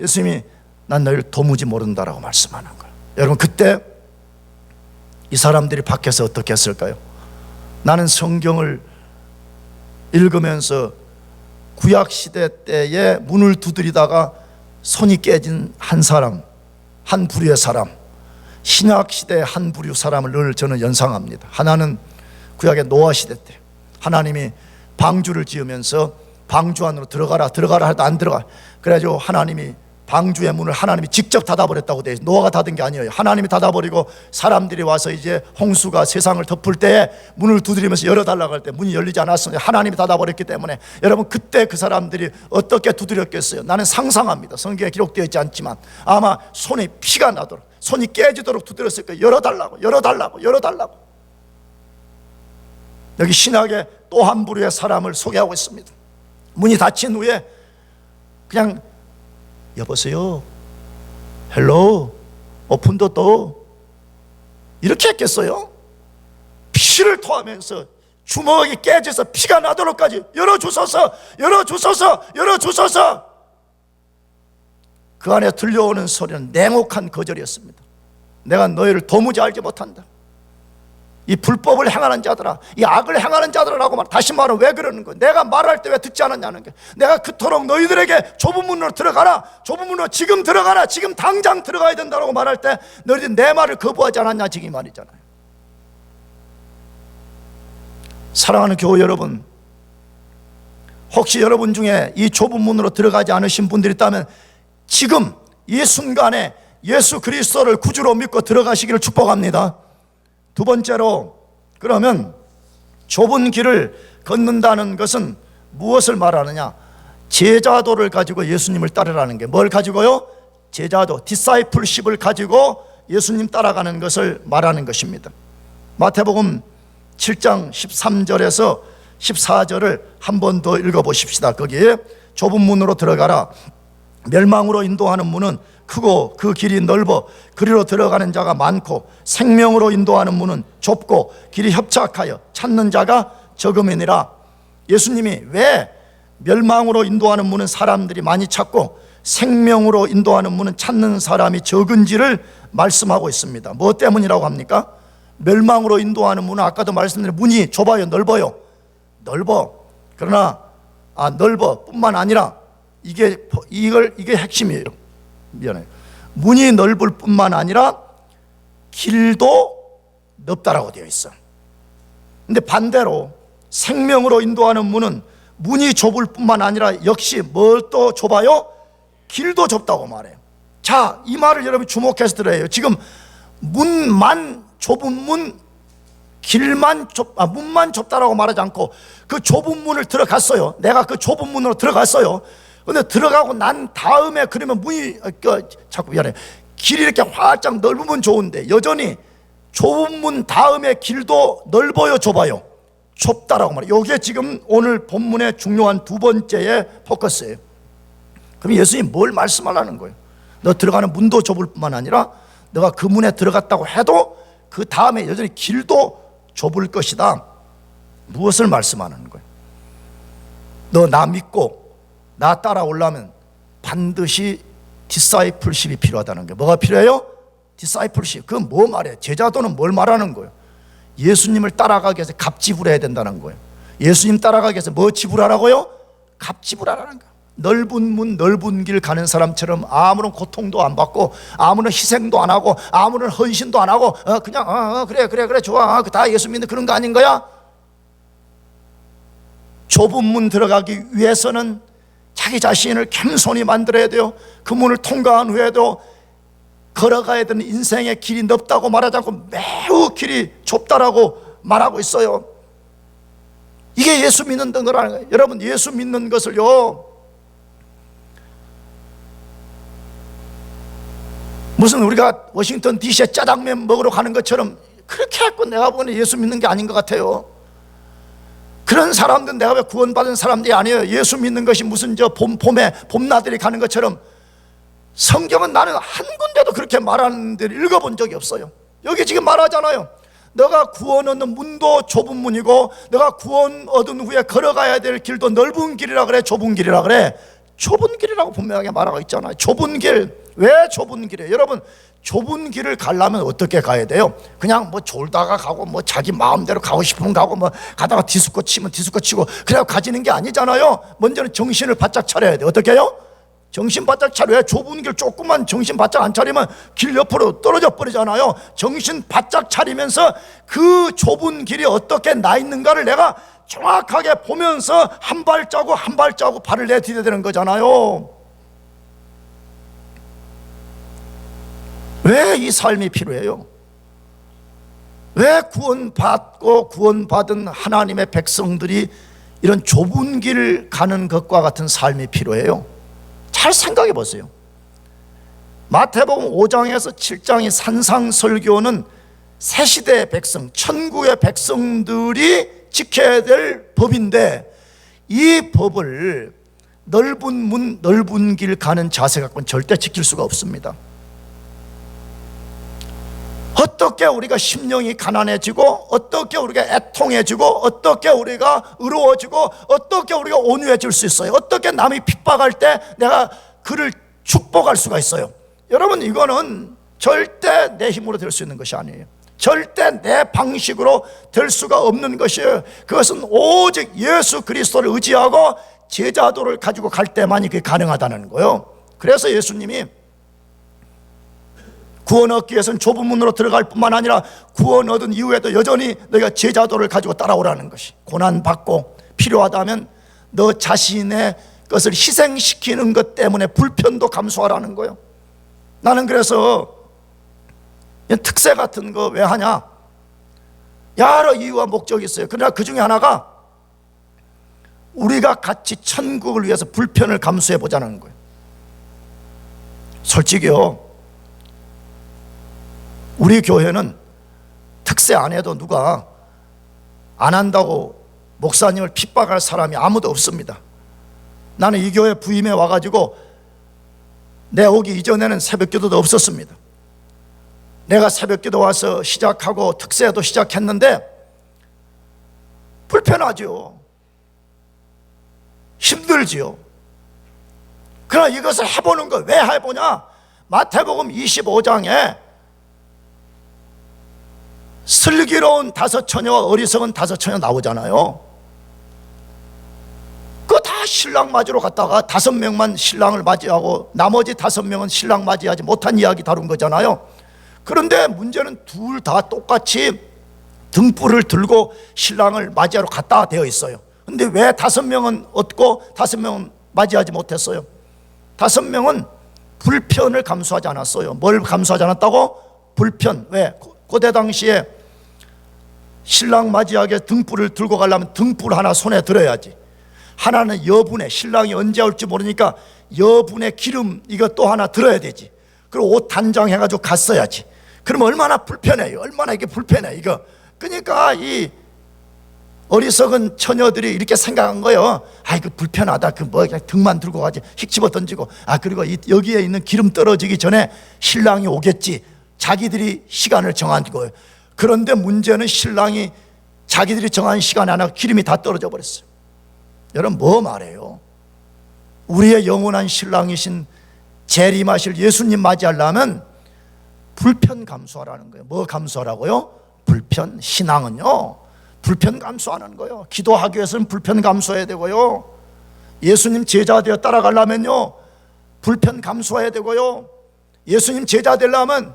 예수님이 난 너희를 도무지 모른다라고 말씀하는 거예요. 여러분 그때 이 사람들이 밖에서 어떻게 했을까요? 나는 성경을 읽으면서 구약시대 때에 문을 두드리다가 손이 깨진 한 사람, 한 부류의 사람, 신약시대 한 부류 사람을 늘 저는 연상합니다. 하나는 구약의 노아시대 때 하나님이 방주를 지으면서 방주 안으로 들어가라 해도 안 들어가. 그래가지고 하나님이 방주의 문을 하나님이 직접 닫아버렸다고 돼 있어요. 노아가 닫은 게 아니에요. 하나님이 닫아버리고 사람들이 와서 이제 홍수가 세상을 덮을 때 문을 두드리면서 열어달라고 할 때 문이 열리지 않았어요. 하나님이 닫아버렸기 때문에. 여러분 그때 그 사람들이 어떻게 두드렸겠어요? 나는 상상합니다. 성경에 기록되어 있지 않지만 아마 손에 피가 나도록 손이 깨지도록 두드렸을 거예요. 열어달라고. 여기 신약의 또 한 부류의 사람을 소개하고 있습니다. 문이 닫힌 후에 그냥 여보세요, 헬로, 오픈 더 도어 이렇게 했겠어요? 피를 토하면서 주먹이 깨져서 피가 나도록까지 열어주소서. 그 안에 들려오는 소리는 냉혹한 거절이었습니다. 내가 너희를 도무지 알지 못한다. 이 불법을 행하는 자들아, 이 악을 행하는 자들아라고 말. 다시 말하면 왜 그러는 거야? 내가 말할 때 왜 듣지 않았냐는 거야. 내가 그토록 너희들에게 좁은 문으로 들어가라, 좁은 문으로 지금 들어가라, 지금 당장 들어가야 된다고 말할 때 너희들이 내 말을 거부하지 않았냐, 지금 이 말이잖아요. 사랑하는 교우 여러분, 혹시 여러분 중에 이 좁은 문으로 들어가지 않으신 분들이 있다면 지금 이 순간에 예수 그리스도를 구주로 믿고 들어가시기를 축복합니다. 두 번째로, 그러면 좁은 길을 걷는다는 것은 무엇을 말하느냐? 제자도를 가지고 예수님을 따르라는 게. 뭘 가지고요? 제자도, 디사이플십을 가지고 예수님 따라가는 것을 말하는 것입니다. 마태복음 7장 13절에서 14절을 한 번 더 읽어보십시다. 거기에 좁은 문으로 들어가라. 멸망으로 인도하는 문은 크고 그 길이 넓어 그리로 들어가는 자가 많고 생명으로 인도하는 문은 좁고 길이 협착하여 찾는 자가 적음이니라. 예수님이 왜 멸망으로 인도하는 문은 사람들이 많이 찾고 생명으로 인도하는 문은 찾는 사람이 적은지를 말씀하고 있습니다. 뭐 때문이라고 합니까? 멸망으로 인도하는 문은 아까도 말씀드린 문이 좁아요, 넓어요? 넓어. 그러나 넓어 뿐만 아니라 이게 핵심이에요. 미안해요. 문이 넓을 뿐만 아니라 길도 넓다라고 되어 있어. 근데 반대로 생명으로 인도하는 문은 문이 좁을 뿐만 아니라 역시 뭘 또 좁아요? 길도 좁다고 말해요. 자, 이 말을 여러분 주목해서 들어야 해요. 지금 문만 좁은 문, 문만 좁다라고 말하지 않고 그 좁은 문을 들어갔어요. 내가 그 좁은 문으로 들어갔어요. 근데 들어가고 난 다음에 그러면 문이 자꾸 미안해. 길이 이렇게 활짝 넓으면 좋은데 여전히 좁은 문 다음에 길도 넓어요, 좁아요? 좁다라고 말해요. 이게 지금 오늘 본문의 중요한 두 번째의 포커스예요. 그럼 예수님이 뭘 말씀하려는 거예요? 너 들어가는 문도 좁을 뿐만 아니라 너가 그 문에 들어갔다고 해도 그 다음에 여전히 길도 좁을 것이다. 무엇을 말씀하는 거예요? 너 나 믿고 나 따라오려면 반드시 디사이플십이 필요하다는 거예요. 뭐가 필요해요? 디사이플십. 그건 뭐 말이에요? 제자도는 뭘 말하는 거예요? 예수님을 따라가기 위해서 값 지불해야 된다는 거예요. 예수님 따라가기 위해서 뭐 지불하라고요? 값 지불하라는 거예요. 넓은 문 넓은 길 가는 사람처럼 아무런 고통도 안 받고 아무런 희생도 안 하고 아무런 헌신도 안 하고 그냥 그래 좋아 다 예수 믿는 그런 거 아닌 거야? 좁은 문 들어가기 위해서는 자기 자신을 겸손히 만들어야 돼요. 그 문을 통과한 후에도 걸어가야 되는 인생의 길이 넓다고 말하지 않고 매우 길이 좁다라고 말하고 있어요. 이게 예수 믿는 거라는 거예요. 여러분, 예수 믿는 것을요, 무슨 우리가 워싱턴 DC에 짜장면 먹으러 가는 것처럼 그렇게 했고 내가 보기에는 예수 믿는 게 아닌 것 같아요. 그런 사람들은 내가 왜 구원받은 사람들이 아니에요. 예수 믿는 것이 무슨 봄에 봄나들이 가는 것처럼. 성경은 나는 한 군데도 그렇게 말하는 데를 읽어본 적이 없어요. 여기 지금 말하잖아요. 너가 구원 얻는 문도 좁은 문이고 너가 구원 얻은 후에 걸어가야 될 길도 넓은 길이라 그래, 좁은 길이라 그래? 좁은 길이라고 분명하게 말하고 있잖아요. 좁은 길. 왜 좁은 길이에요? 여러분, 좁은 길을 가려면 어떻게 가야 돼요? 그냥 뭐 졸다가 가고 뭐 자기 마음대로 가고 싶으면 가고 뭐 가다가 디스코 치면 디스코 치고 그래야 가지는 게 아니잖아요. 먼저는 정신을 바짝 차려야 돼요. 어떻게 해요? 정신 바짝 차려야. 좁은 길 조금만 정신 바짝 안 차리면 길 옆으로 떨어져 버리잖아요. 정신 바짝 차리면서 그 좁은 길이 어떻게 나 있는가를 내가 정확하게 보면서 한 발자국 한 발자국 발을 내디뎌야 되는 거잖아요. 왜 이 삶이 필요해요? 왜 구원받고 구원받은 하나님의 백성들이 이런 좁은 길을 가는 것과 같은 삶이 필요해요? 잘 생각해 보세요. 마태복음 5장에서 7장의 산상설교는 새 시대의 백성, 천국의 백성들이 지켜야 될 법인데 이 법을 넓은 문, 넓은 길 가는 자세 갖고는 절대 지킬 수가 없습니다. 어떻게 우리가 심령이 가난해지고 어떻게 우리가 애통해지고 어떻게 우리가 의로워지고 어떻게 우리가 온유해질 수 있어요? 어떻게 남이 핍박할 때 내가 그를 축복할 수가 있어요? 여러분, 이거는 절대 내 힘으로 될 수 있는 것이 아니에요. 절대 내 방식으로 될 수가 없는 것이에요. 그것은 오직 예수 그리스도를 의지하고 제자도를 가지고 갈 때만이 그게 가능하다는 거예요. 그래서 예수님이 구원 얻기 위해서는 좁은 문으로 들어갈 뿐만 아니라 구원 얻은 이후에도 여전히 너희가 제자도를 가지고 따라오라는 것이, 고난받고 필요하다면 너 자신의 것을 희생시키는 것 때문에 불편도 감수하라는 거예요. 나는 그래서 특세 같은 거 왜 하냐? 여러 이유와 목적이 있어요. 그러나 그 중에 하나가 우리가 같이 천국을 위해서 불편을 감수해 보자는 거예요. 솔직히요, 우리 교회는 특세 안 해도 누가 안 한다고 목사님을 핍박할 사람이 아무도 없습니다. 나는 이 교회 부임해 와가지고 내 오기 이전에는 새벽기도도 없었습니다. 내가 새벽기도 와서 시작하고 특세도 시작했는데 불편하죠. 힘들지요. 그러나 이것을 해보는 거 왜 해보냐? 마태복음 25장에 슬기로운 5처녀와 어리석은 5처녀 나오잖아요. 그거 다 신랑 맞으러 갔다가 5명만 신랑을 맞이하고 나머지 5명은 신랑 맞이하지 못한 이야기 다룬 거잖아요. 그런데 문제는 둘 다 똑같이 등불을 들고 신랑을 맞이하러 갔다 되어 있어요. 근데 왜 5명은 얻고 5명은 맞이하지 못했어요? 5명은 불편을 감수하지 않았어요. 뭘 감수하지 않았다고? 불편. 왜? 고대 당시에 신랑 맞이하게 등불을 들고 가려면 등불 하나 손에 들어야지. 하나는 여분의, 신랑이 언제 올지 모르니까 여분의 기름 이거 또 하나 들어야 되지. 그리고 옷 단장해가지고 갔어야지. 그러면 얼마나 불편해요. 얼마나 이게 불편해 이거. 그러니까 이 어리석은 처녀들이 이렇게 생각한 거예요. 아, 이거 불편하다. 그 뭐 그냥 등만 들고 가지. 휙 집어 던지고. 아, 그리고 여기에 있는 기름 떨어지기 전에 신랑이 오겠지. 자기들이 시간을 정한 거예요. 그런데 문제는 신랑이 자기들이 정한 시간에 하나 기름이 다 떨어져 버렸어요. 여러분 뭐 말해요? 우리의 영원한 신랑이신 재림하실 예수님 맞이하려면 불편 감수하라는 거예요. 뭐 감수하라고요? 불편. 신앙은요 불편 감수하는 거예요. 기도하기 위해서는 불편 감수해야 되고요, 예수님 제자 되어 따라가려면요 불편 감수해야 되고요, 예수님 제자 되려면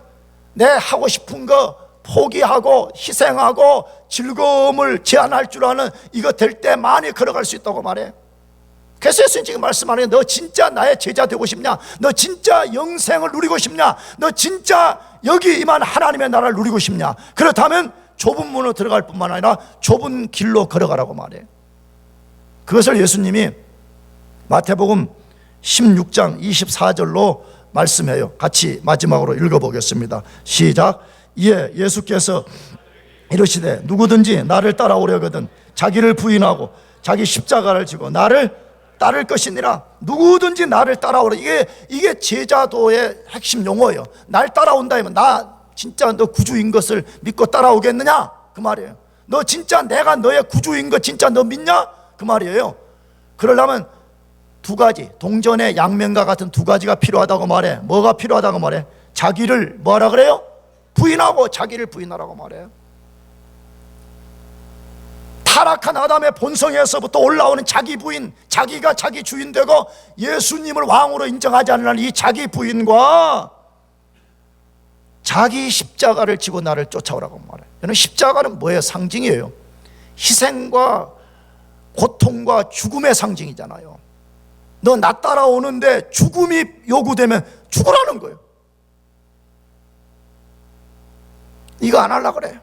내 하고 싶은 거 포기하고 희생하고 즐거움을 제한할 줄 아는 이거 될 때 많이 걸어갈 수 있다고 말해. 그래서 예수님 지금 말씀하는 너 진짜 나의 제자 되고 싶냐? 너 진짜 영생을 누리고 싶냐? 너 진짜 여기 임한 하나님의 나라를 누리고 싶냐? 그렇다면 좁은 문으로 들어갈 뿐만 아니라 좁은 길로 걸어가라고 말해. 그것을 예수님이 마태복음 16장 24절로 말씀해요. 같이 마지막으로 읽어보겠습니다. 시작. 이에 예수께서 이르시되 누구든지 나를 따라오려거든 자기를 부인하고 자기 십자가를 지고 나를 따를 것이니라. 누구든지 나를 따라오라. 이게 제자도의 핵심 용어예요. 날 따라온다면 나 진짜 너 구주인 것을 믿고 따라오겠느냐? 그 말이에요. 너 진짜 내가 너의 구주인 거 진짜 너 믿냐? 그 말이에요. 그러려면 두 가지, 동전의 양면과 같은 두 가지가 필요하다고 말해. 뭐가 필요하다고 말해? 자기를 뭐하라 그래요? 부인하고 자기를 부인하라고 말해요. 타락한 아담의 본성에서부터 올라오는 자기 부인, 자기가 자기 주인 되고 예수님을 왕으로 인정하지 않는 이 자기 부인과 자기 십자가를 지고 나를 쫓아오라고 말해요. 여러분 십자가는 뭐의 상징이에요? 희생과 고통과 죽음의 상징이잖아요. 너 나 따라오는데 죽음이 요구되면 죽으라는 거예요. 이거 안 하려고 그래요.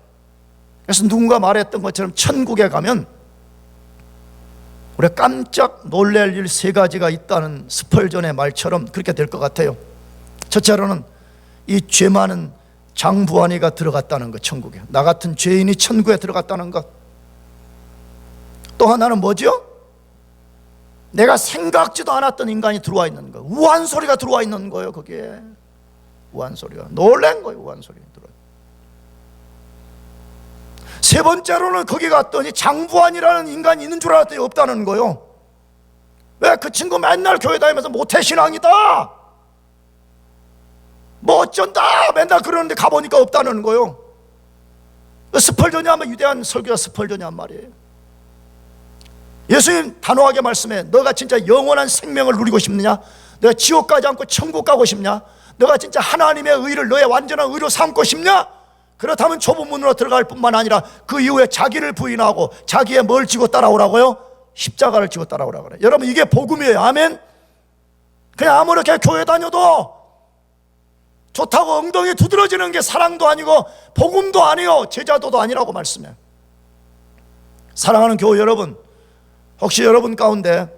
그래서 누군가 말했던 것처럼 천국에 가면 우리가 깜짝 놀랄 일 세 가지가 있다는 스펄전의 말처럼 그렇게 될 것 같아요. 첫째로는 이 죄 많은 장부한이가 들어갔다는 것, 천국에. 나 같은 죄인이 천국에 들어갔다는 것. 또 하나는 뭐죠? 내가 생각지도 않았던 인간이 들어와 있는 거. 우한소리가 들어와 있는 거예요. 거기에 우한소리가 놀란 거예요. 우한소리 들어와. 세 번째로는 거기 갔더니 장부한이라는 인간이 있는 줄 알았더니 없다는 거예요. 왜? 그 친구 맨날 교회 다니면서 모태신앙이다, 뭐 어쩐다 맨날 그러는데 가보니까 없다는 거예요. 스펄전이 하면 위대한 설교가 스펄전이 한 말이에요. 예수님 단호하게 말씀해. 너가 진짜 영원한 생명을 누리고 싶느냐? 너가 지옥 가지 않고 천국 가고 싶냐? 너가 진짜 하나님의 의를 너의 완전한 의로 삼고 싶냐? 그렇다면 좁은 문으로 들어갈 뿐만 아니라 그 이후에 자기를 부인하고 자기의 뭘 지고 따라오라고요? 십자가를 지고 따라오라고 그래요. 여러분 이게 복음이에요. 아멘. 그냥 아무렇게 교회 다녀도 좋다고 엉덩이 두드러지는 게 사랑도 아니고 복음도 아니요 제자도도 아니라고 말씀해. 사랑하는 교회 여러분, 혹시 여러분 가운데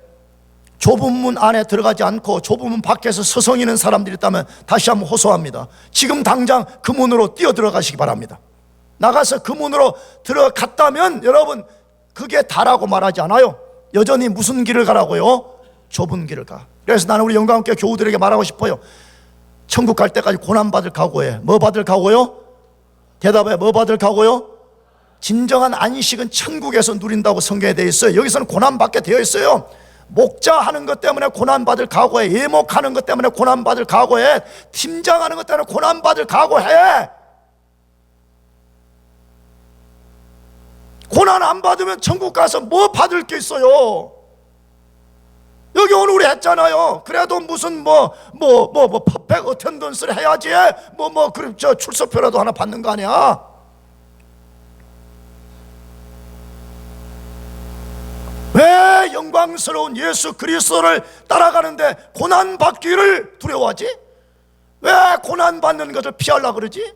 좁은 문 안에 들어가지 않고 좁은 문 밖에서 서성이는 사람들이 있다면 다시 한번 호소합니다. 지금 당장 그 문으로 뛰어 들어가시기 바랍니다. 나가서 그 문으로 들어갔다면 여러분 그게 다라고 말하지 않아요. 여전히 무슨 길을 가라고요? 좁은 길을 가. 그래서 나는 우리 영광교회 교우들에게 말하고 싶어요. 천국 갈 때까지 고난받을 각오해. 뭐 받을 각오요? 대답해. 뭐 받을 각오요? 진정한 안식은 천국에서 누린다고 성경에 되어 있어요. 여기서는 고난받게 되어 있어요. 목자하는 것 때문에 고난받을 각오해. 예목하는 것 때문에 고난받을 각오해. 팀장하는 것 때문에 고난받을 각오해. 고난 안 받으면 천국 가서 뭐 받을 게 있어요? 여기 오늘 우리 했잖아요. 그래도 무슨 퍼펙트 어텐던스를 해야지. 그럼 저 출석표라도 하나 받는 거 아니야? 왜 영광스러운 예수 그리스도를 따라가는데 고난받기를 두려워하지? 왜 고난받는 것을 피하려고 그러지?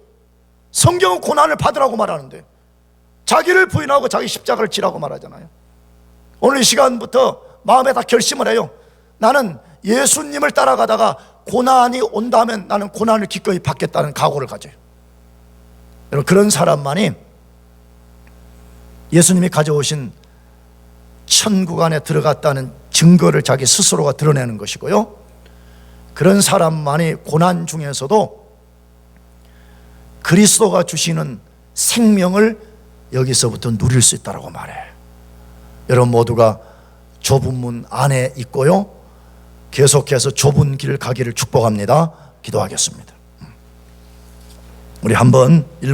성경은 고난을 받으라고 말하는데 자기를 부인하고 자기 십자가를 지라고 말하잖아요. 오늘 이 시간부터 마음에 다 결심을 해요. 나는 예수님을 따라가다가 고난이 온다면 나는 고난을 기꺼이 받겠다는 각오를 가져요. 여러분 그런 사람만이 예수님이 가져오신 천국 안에 들어갔다는 증거를 자기 스스로가 드러내는 것이고요, 그런 사람만이 고난 중에서도 그리스도가 주시는 생명을 여기서부터 누릴 수 있다고 말해. 여러분 모두가 좁은 문 안에 있고요, 계속해서 좁은 길 가기를 축복합니다. 기도하겠습니다. 우리 한번 1분